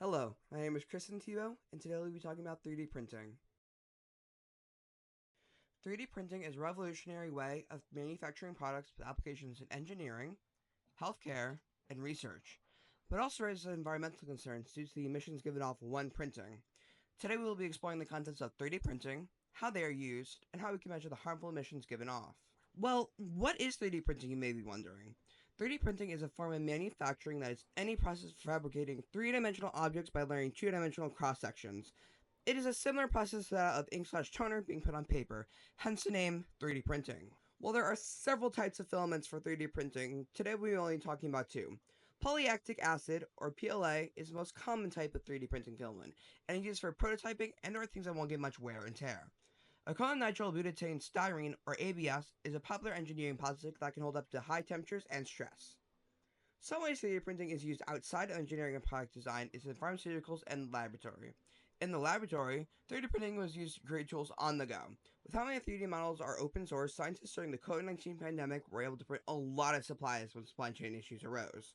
Hello, my name is Kristen Tebow, and today we'll be talking about 3D printing. 3D printing is a revolutionary way of manufacturing products with applications in engineering, healthcare, and research, but also raises environmental concerns due to the emissions given off when printing. Today we will be exploring the concepts of 3D printing, how they are used, and how we can measure the harmful emissions given off. Well, what is 3D printing, you may be wondering? 3D printing is a form of manufacturing that is any process for fabricating three-dimensional objects by layering two-dimensional cross-sections. It is a similar process to that of ink/toner being put on paper, hence the name 3D printing. While there are several types of filaments for 3D printing, today we'll be only talking about two. Polylactic acid, or PLA, is the most common type of 3D printing filament, and is used for prototyping and or things that won't get much wear and tear. Acrylonitrile butadiene styrene, or ABS, is a popular engineering plastic that can hold up to high temperatures and stress. Some ways 3D printing is used outside of engineering and product design is in pharmaceuticals and laboratory. In the laboratory, 3D printing was used to create tools on the go. With how many 3D models are open source, scientists during the COVID-19 pandemic were able to print a lot of supplies when supply chain issues arose.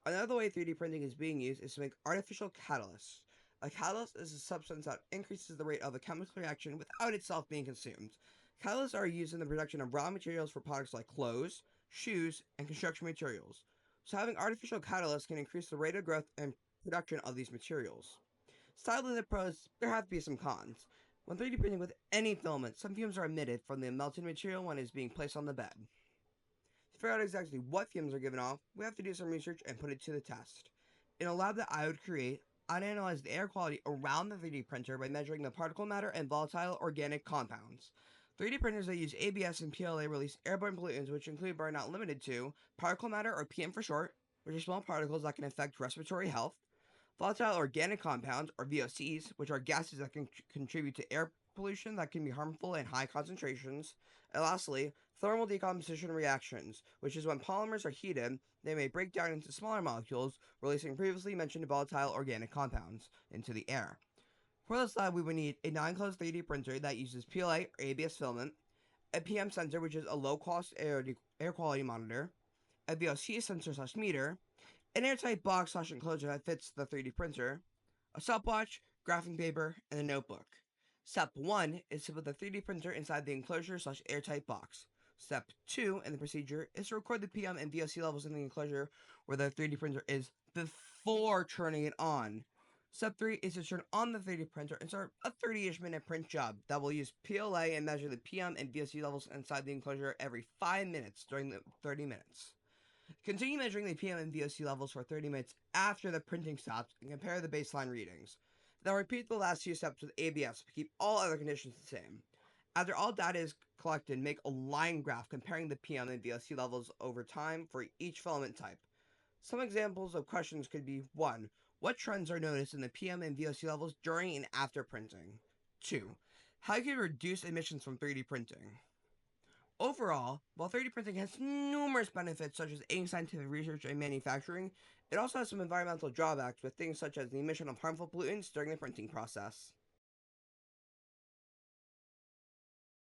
Another way 3D printing is being used is to make artificial catalysts. A catalyst is a substance that increases the rate of a chemical reaction without itself being consumed. Catalysts are used in the production of raw materials for products like clothes, shoes, and construction materials. So having artificial catalysts can increase the rate of growth and production of these materials. Sadly, the pros, there have to be some cons. When 3D printing with any filament, some fumes are emitted from the melted material when it is being placed on the bed. To figure out exactly what fumes are given off, we have to do some research and put it to the test. In a lab that I would create, I'd analyze the air quality around the 3D printer by measuring the particle matter and volatile organic compounds. 3D printers that use ABS and PLA release airborne pollutants, which include but are not limited to particle matter, or PM for short, which are small particles that can affect respiratory health, volatile organic compounds, or VOCs, which are gases that can contribute to air pollution that can be harmful in high concentrations. And lastly, thermal decomposition reactions, which is when polymers are heated, they may break down into smaller molecules, releasing previously mentioned volatile organic compounds into the air. For this lab, we would need a non-closed 3D printer that uses PLA or ABS filament, a PM sensor, which is a low-cost air quality monitor, a VOC sensor/meter, an airtight box/enclosure that fits the 3D printer, a stopwatch, graphing paper, and a notebook. Step 1 is to put the 3D printer inside the enclosure/airtight box. Step 2 in the procedure is to record the PM and VOC levels in the enclosure where the 3D printer is before turning it on. Step 3 is to turn on the 3D printer and start a 30-ish minute print job that will use PLA and measure the PM and VOC levels inside the enclosure every 5 minutes during the 30 minutes. Continue measuring the PM and VOC levels for 30 minutes after the printing stops and compare the baseline readings. Then repeat the last few steps with ABS to keep all other conditions the same. After all data is collected, make a line graph comparing the PM and VOC levels over time for each filament type. Some examples of questions could be 1. What trends are noticed in the PM and VOC levels during and after printing? 2. How can you reduce emissions from 3D printing? Overall, while 3D printing has numerous benefits such as aiding scientific research and manufacturing, it also has some environmental drawbacks with things such as the emission of harmful pollutants during the printing process.